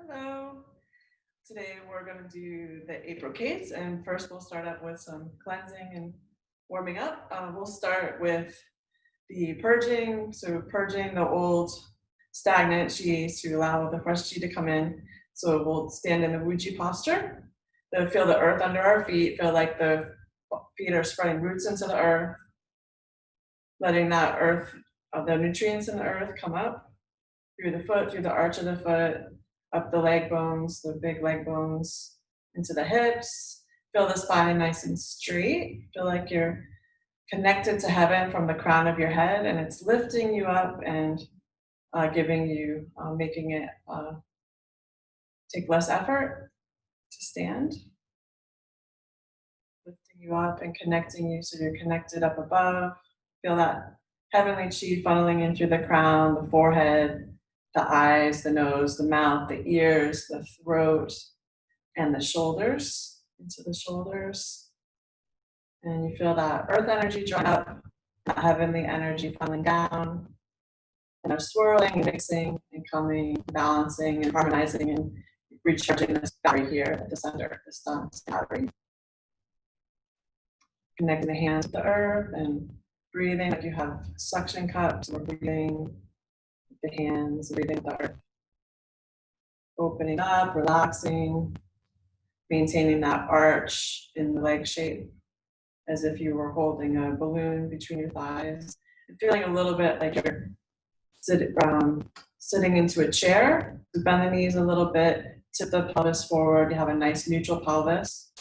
Hello. Today we're going to do the 8 brocades, and first we'll start up with some cleansing and warming up. We'll start with the purging, so purging the old stagnant chi to allow the fresh chi to come in. So we'll stand in the Wuji posture. Then feel the earth under our feet, feel like the feet are spreading roots into the earth, letting that earth, the nutrients in the earth come up through the foot, through the arch of the foot, up the leg bones, the big leg bones, into the hips. Feel the spine nice and straight. Feel like you're connected to heaven from the crown of your head, and it's lifting you up and giving you, making it take less effort to stand. Lifting you up and connecting you so you're connected up above. Feel that heavenly chi funneling in through the crown, the forehead, the eyes, the nose, the mouth, the ears, the throat, and the shoulders, into the shoulders. And you feel that earth energy join up, that heavenly energy funneling down, and are swirling and mixing and coming, balancing and harmonizing and recharging this battery here at the center, this battery. Connecting the hands with the earth and breathing like you have suction cups. We're breathing the hands, breathing the earth. Opening up, relaxing, maintaining that arch in the leg shape as if you were holding a balloon between your thighs. And feeling a little bit like you're sitting into a chair. Bend the knees a little bit, tip the pelvis forward. You have a nice neutral pelvis.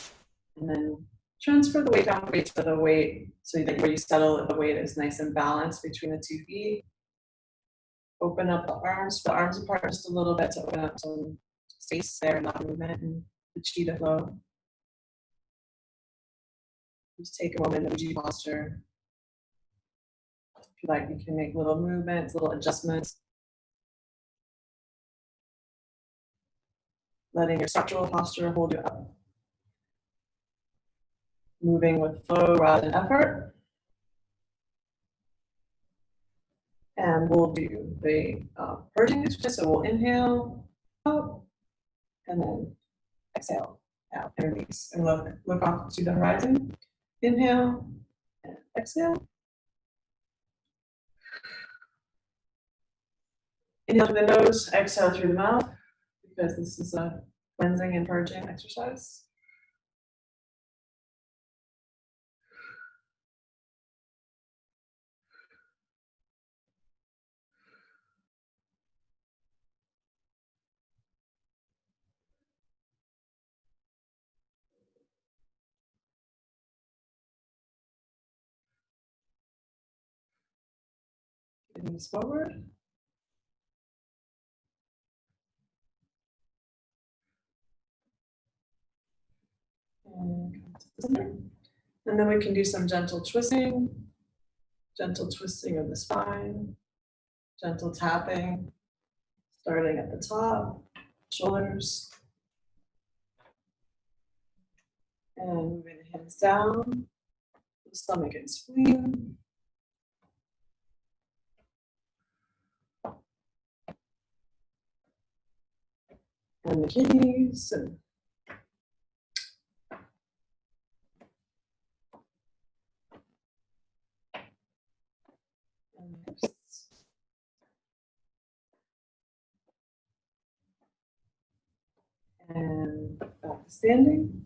And then transfer the weight down to the weight so that where you settle, the weight is nice and balanced between the 2 feet. Open up the arms apart just a little bit to open up some space there, not movement, and the chi to flow. Just take a moment in the Wuji posture. If you like, you can make little movements, little adjustments. Letting your structural posture hold you up. Moving with flow rather than effort. And we'll do the purging exercise. So we'll inhale up and then exhale out and release. And look off to the horizon. Inhale and exhale. Inhale through the nose, exhale through the mouth, because this is a cleansing and purging exercise. Knees forward. And come to the center. And then we can do some gentle twisting of the spine, gentle tapping, starting at the top, shoulders, and moving the hands down, the stomach and spleen. And the kidneys. And back to standing.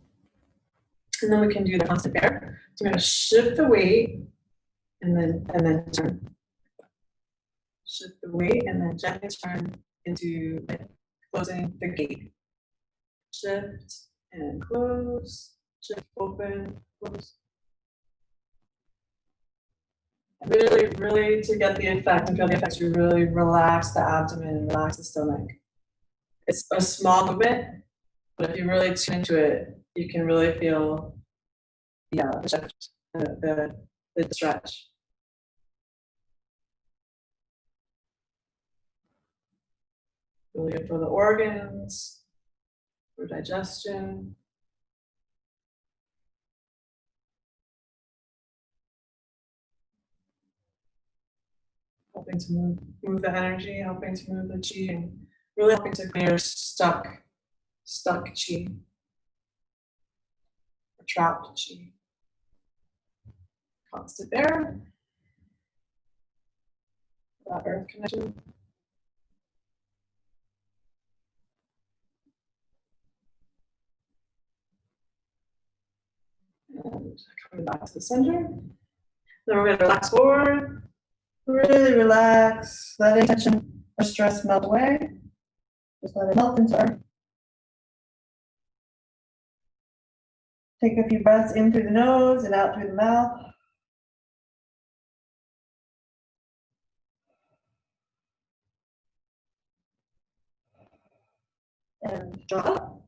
And then we can do the constant bear. So we're going to shift the weight and then turn. Shift the weight and then gently turn into closing the gate. Shift and close. Shift, open, close. And really to get the effect and feel the effects, you really relax the abdomen and relax the stomach. It's a small movement, but if you really tune into it, you can really feel the shift, the stretch. Really good for the organs, for digestion. Helping to move the energy, helping to move the chi and really helping to clear stuck chi, or trapped chi. Constant there. That earth connection. And coming back to the center. Then we're going to relax forward. Really relax. Let any tension or stress melt away. Just let it melt into earth. Take a few breaths in through the nose and out through the mouth. And draw up.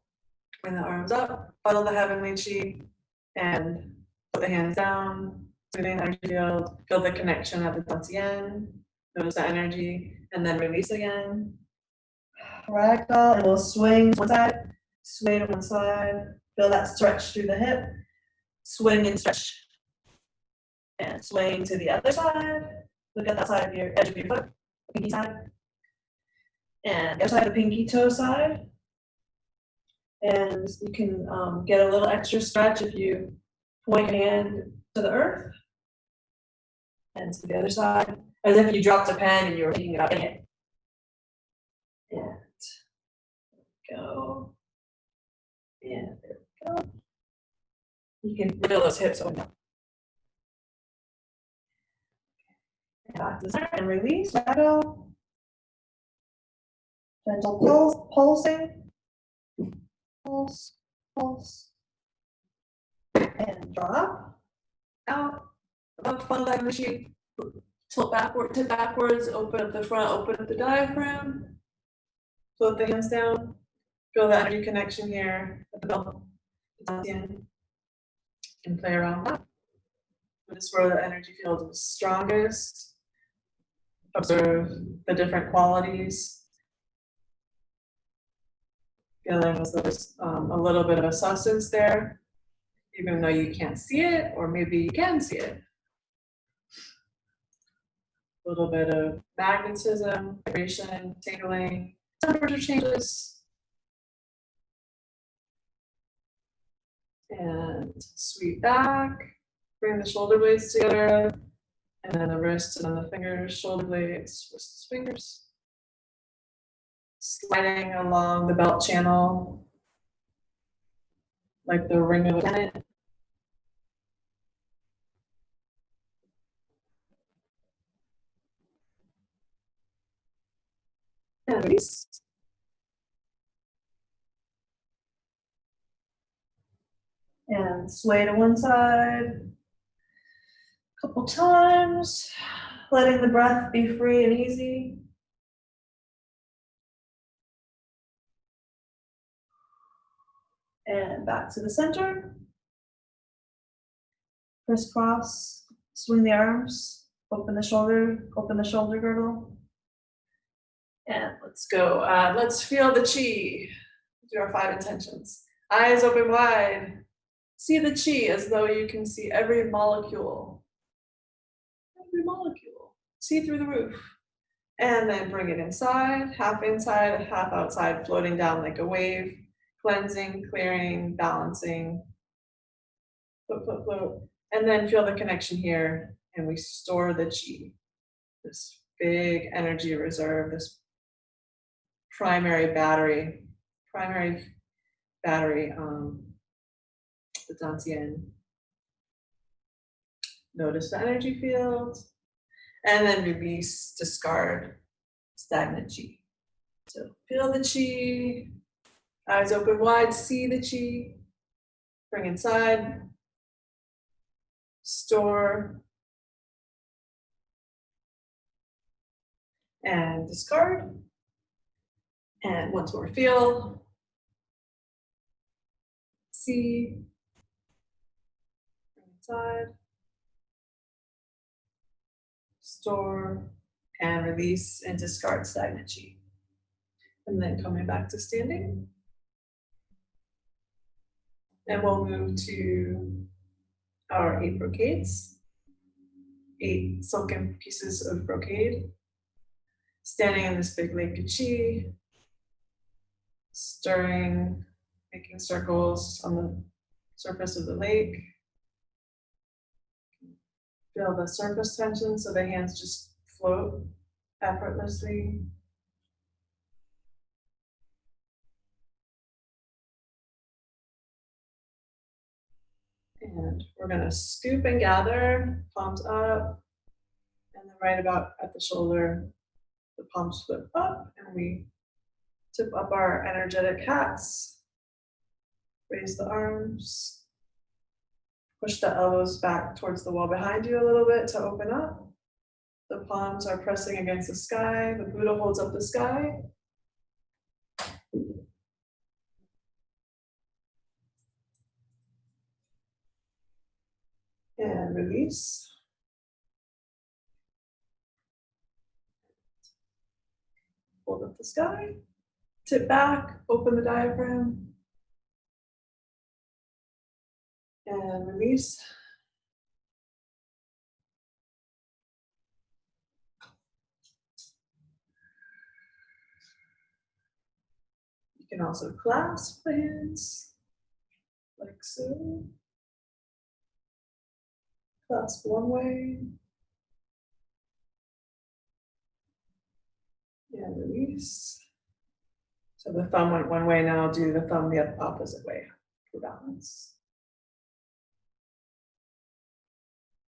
Bring the arms up. Funnel the heavenly chi. And put the hands down. Smoothing the energy field. Feel the connection at the Dantian. Notice the energy. And then release again. Ragdoll. And we'll swing to one side. Sway to one side. Feel that stretch through the hip. Swing and stretch. And swaying to the other side. Look at that side of your edge of your foot. Pinky side. And the other side, the pinky toe side. And you can get a little extra stretch if you point your hand to the earth. And to the other side. As if you dropped a pen and you were picking it up in it. And go. And there we go. You can feel those hips open up. And back to the center and release. Ragdoll. Gentle pulsing. Pulse, pulse. And draw up. Out. Above funnel leg machine. Tilt backwards, open up the front, open up the diaphragm. Float the hands down. Feel the energy connection here at the belt. And play around that. Notice where the energy field is strongest. Observe the different qualities. Feeling as though there's a little bit of a substance there, even though you can't see it, or maybe you can see it. A little bit of magnetism, vibration, tingling, temperature changes. And sweep back, bring the shoulder blades together, and then the wrists and then the fingers, shoulder blades, wrists, fingers. Sliding along the belt channel, like the ring of a planet. And release. And sway to one side a couple times, letting the breath be free and easy. And back to the center. Crisscross, swing the arms, open the shoulder girdle. And let's go. Let's feel the chi. Do our 5 intentions. Eyes open wide. See the chi as though you can see every molecule. Every molecule. See through the roof. And then bring it inside, half outside, floating down like a wave. Cleansing, clearing, balancing. Float, float, float. And then feel the connection here. And we store the chi. This big energy reserve, this primary battery, the Dantian. Notice the energy field, and then release, discard, stagnant chi. So feel the chi, eyes open wide, see the chi, bring inside, store, and discard. And once more, feel, see, bring inside, store, and release and discard stagnant chi. And then coming back to standing. And we'll move to our 8 brocades, 8 silken pieces of brocade. Standing in this big lake of chi, stirring, making circles on the surface of the lake. Feel the surface tension so the hands just float effortlessly. And we're going to scoop and gather, palms up, and then right about at the shoulder, the palms flip up, and we tip up our energetic hats, raise the arms, push the elbows back towards the wall behind you a little bit to open up. The palms are pressing against the sky, the Buddha holds up the sky. And release. Hold up the sky, tip back, open the diaphragm, and release. You can also clasp the hands, like so. Clasp one way, and release. So the thumb went one way, now I'll do the thumb the opposite way for balance.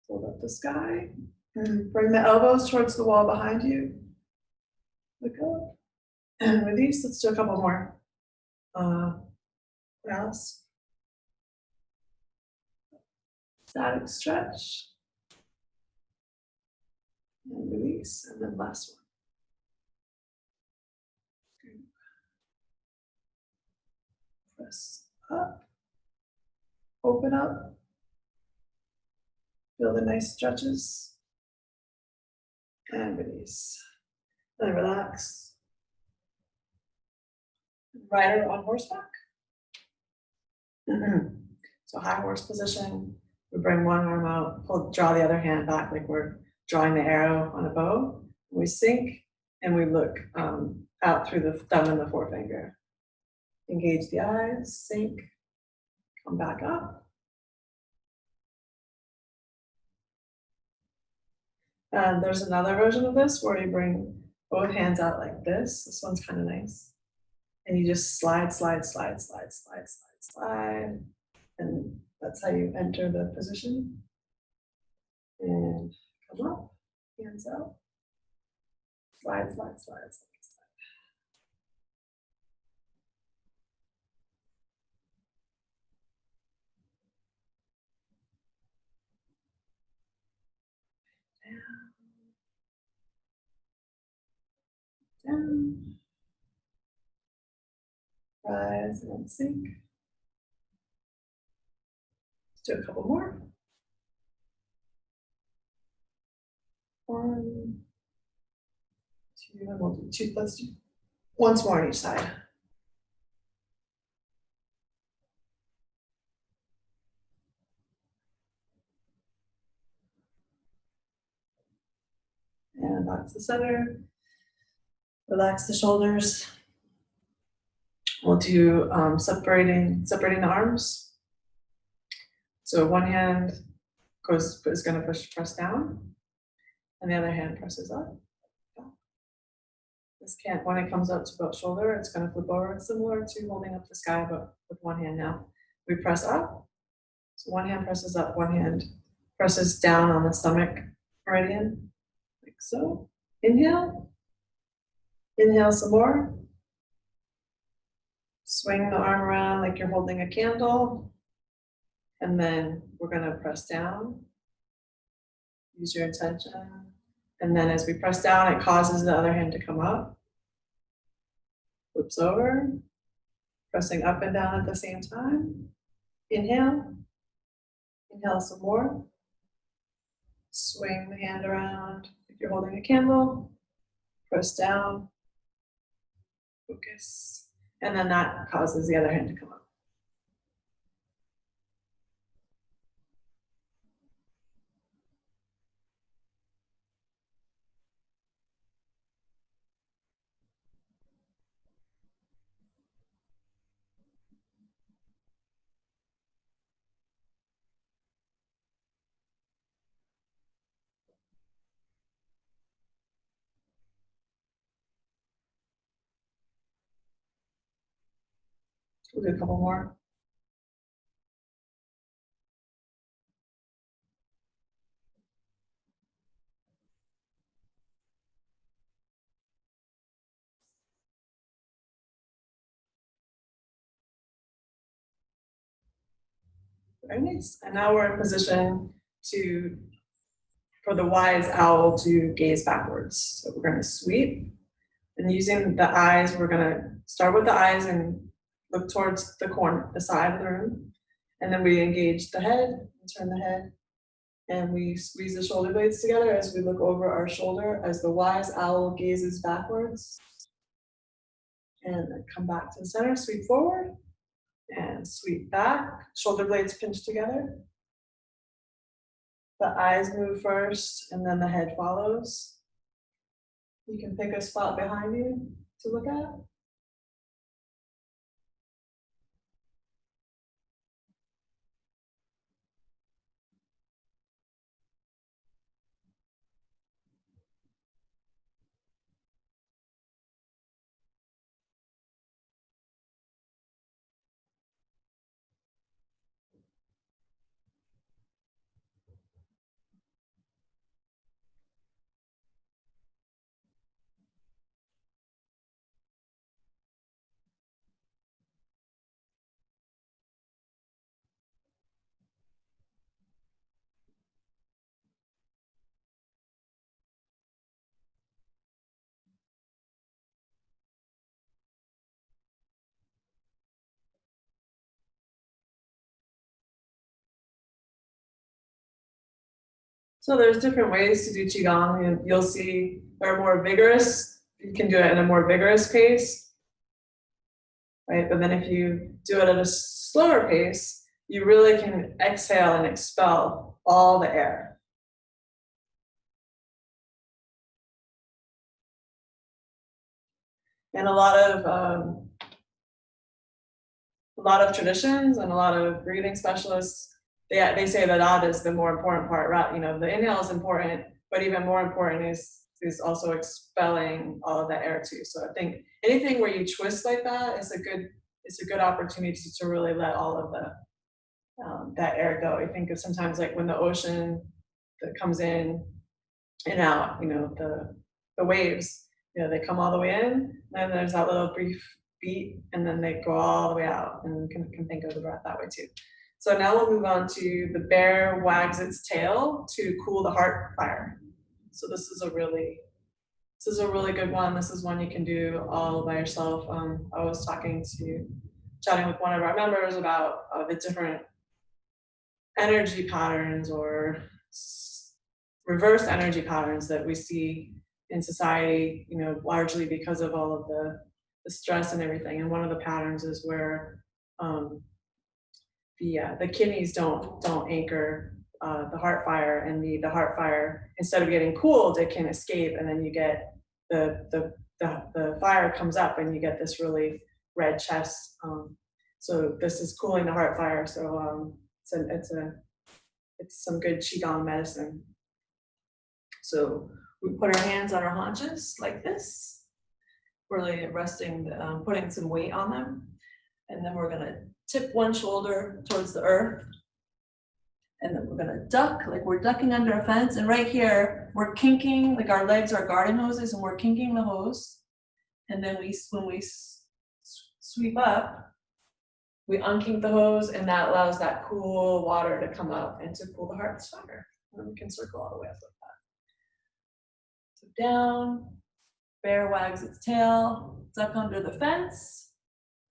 Hold up the sky, and bring the elbows towards the wall behind you. Look up, and release. Let's do a couple more. Grasp. Static stretch. And release, and then last one. Press up, open up, feel the nice stretches, and release. And relax. Rider on horseback. So high horse position, we bring one arm out, draw the other hand back like we're drawing the arrow on a bow. We sink and we look out through the thumb and the forefinger. Engage the eyes, sink, come back up. And there's another version of this where you bring both hands out like this. This one's kind of nice. And you just slide, slide, slide, slide, slide, slide, slide. And that's how you enter the position. And come up, hands out. Slide, slide, slide, slide, slide. Down. Rise and sink. Let's do a couple more. 1, 2, and we'll do 2. Let's do once more on each side. And back to the center. Relax the shoulders. We'll do separating the arms. So one hand is going to press down, and the other hand presses up. This can't, when it comes up to both shoulder, it's going to flip over, similar to holding up the sky, but with one hand now. We press up. So one hand presses up, one hand presses down on the stomach meridian, like so. Inhale. Inhale some more. Swing the arm around like you're holding a candle. And then we're going to press down. Use your intention. And then as we press down, it causes the other hand to come up. Flips over. Pressing up and down at the same time. Inhale. Inhale some more. Swing the hand around like you're holding a candle. Press down. Focus. And then that causes the other hand to come up. We'll do a couple more. Very nice. And now we're in position for the wise owl to gaze backwards. So we're going to sweep, and using the eyes, we're going to start with the eyes and look towards the corner, the side of the room. And then we engage the head, and turn the head, and we squeeze the shoulder blades together as we look over our shoulder as the wise owl gazes backwards. And then come back to the center, sweep forward, and sweep back. Shoulder blades pinch together. The eyes move first, and then the head follows. You can pick a spot behind you to look at. So there's different ways to do Qigong, and you'll see they're more vigorous. You can do it in a more vigorous pace, right? But then if you do it at a slower pace, you really can exhale and expel all the air. And a lot of traditions and a lot of breathing specialists, they say that is the more important part, right? You know, the inhale is important, but even more important is also expelling all of that air too. So I think anything where you twist like that is a good opportunity to really let all of that air go. I think of sometimes like when the ocean that comes in and out, you know, the waves, you know, they come all the way in, and then there's that little brief beat, and then they go all the way out, and you can think of the breath that way too. So now we'll move on to the bear wags its tail to cool the heart fire. So this is a really good one. This is one you can do all by yourself. I was chatting with one of our members about the different energy patterns or reverse energy patterns that we see in society, you know, largely because of all of the stress and everything. And one of the patterns is where the kidneys don't anchor the heart fire, and the heart fire, instead of getting cooled, it can escape, and then you get the fire comes up, and you get this really red chest. So this is cooling the heart fire. So it's some good Qigong medicine. So we put our hands on our haunches like this, really resting, putting some weight on them. And then we're gonna tip one shoulder towards the earth. And then we're gonna duck, like we're ducking under a fence. And right here, we're kinking, like our legs are garden hoses, and we're kinking the hose. And then when we sweep up, we unkink the hose, and that allows that cool water to come up and to cool the heart's fire. And then we can circle all the way up like that. So down, bear wags its tail, duck under the fence,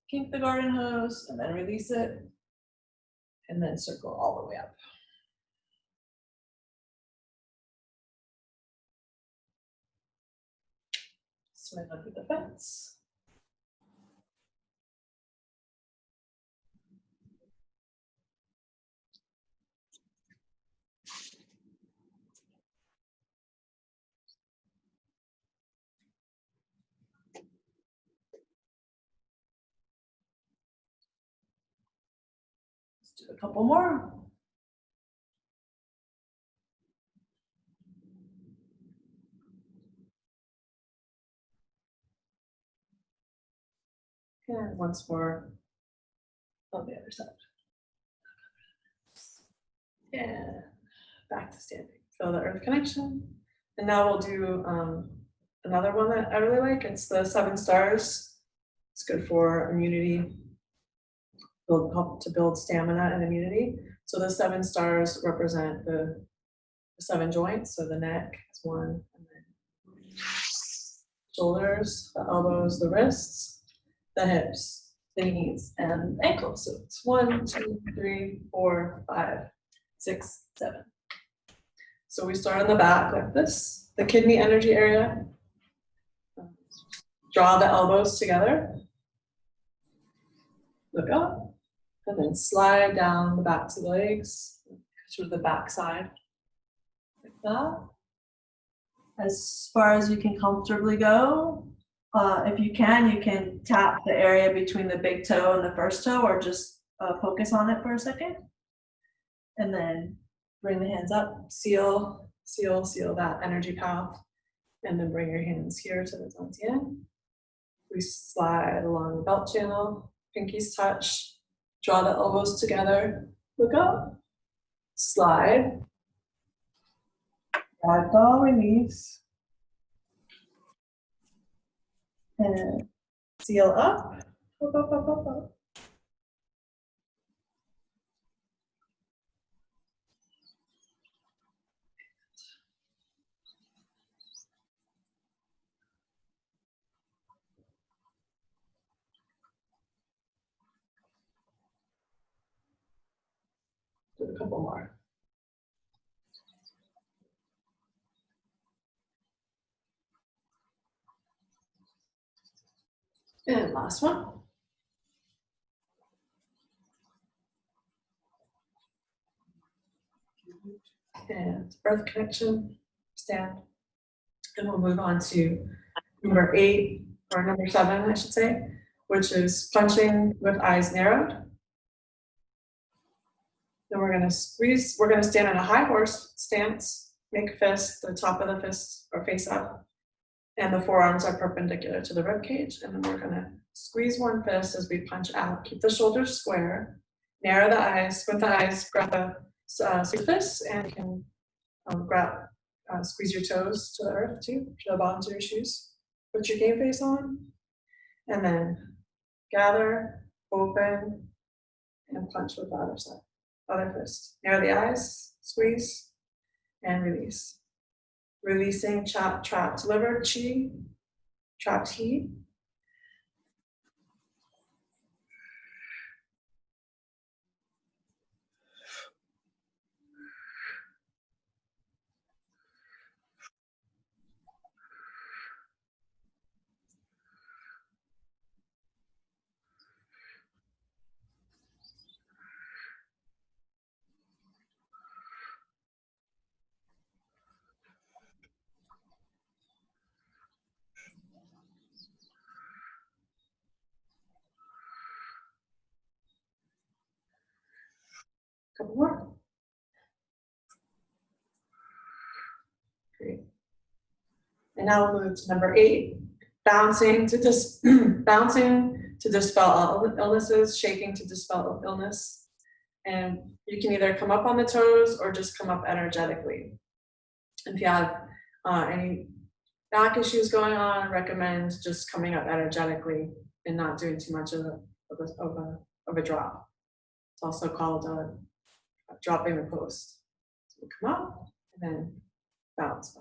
kink the garden hose, and then release it, and then circle all the way up. Swim under the fence. Let's do a couple more. And once more. on the other side. And back to standing. Feel the earth connection. And now we'll do another one that I really like. It's the 7 stars. It's good for immunity, help to build stamina and immunity. So the 7 stars represent the 7 joints. So the neck is 1, and then shoulders, the elbows, the wrists, the hips, the knees, and ankles. So it's 1, 2, 3, 4, 5, 6, 7. So we start on the back like this, the kidney energy area. Draw the elbows together. Look up, and then slide down the backs of the legs, sort of the back side, like that. As far as you can comfortably go. If you can tap the area between the big toe and the first toe, or just focus on it for a second. And then bring the hands up, seal that energy path, and then bring your hands here to the dantian. We slide along the belt channel, pinkies touch, draw the elbows together, look up, slide, ragdoll, release, and seal up, up, up, up, up, up. Do a couple more. And last one. And earth connection, stand. And we'll move on to number 8, or number 7, I should say, which is punching with eyes narrowed. Then we're going to squeeze, we're going to stand in a high horse stance, make fists, the top of the fist or face up, and the forearms are perpendicular to the rib cage. And then we're going to squeeze one fist as we punch out. Keep the shoulders square, narrow the eyes. With the eyes, grab the fists, and you can squeeze your toes to the earth too, to the bottoms of your shoes. Put your game face on, and then gather, open, and punch with the other side. Other fist. Narrow the eyes, squeeze, and release. Releasing trapped liver, chi, trapped heat. Couple more. Great. And now we'll move to number 8, bouncing to dispel all illnesses, shaking to dispel illness. And you can either come up on the toes or just come up energetically. If you have any back issues going on, I recommend just coming up energetically and not doing too much of a drop. It's also called dropping the post. So we'll come up and then bounce.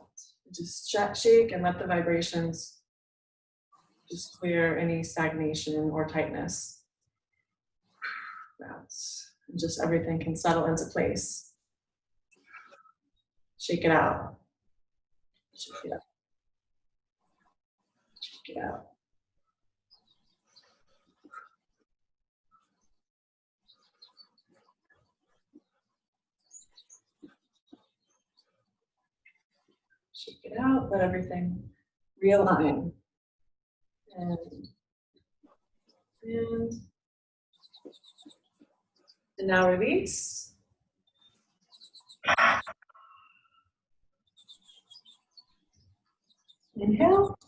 Just shake and let the vibrations just clear any stagnation or tightness. Bounce. And just everything can settle into place. Shake it out. Shake it out. Shake it out. Shake it out, let everything realign. And now release. Inhale.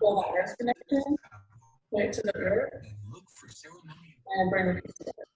feel that earth connection, point to the earth, and bring the peace to it.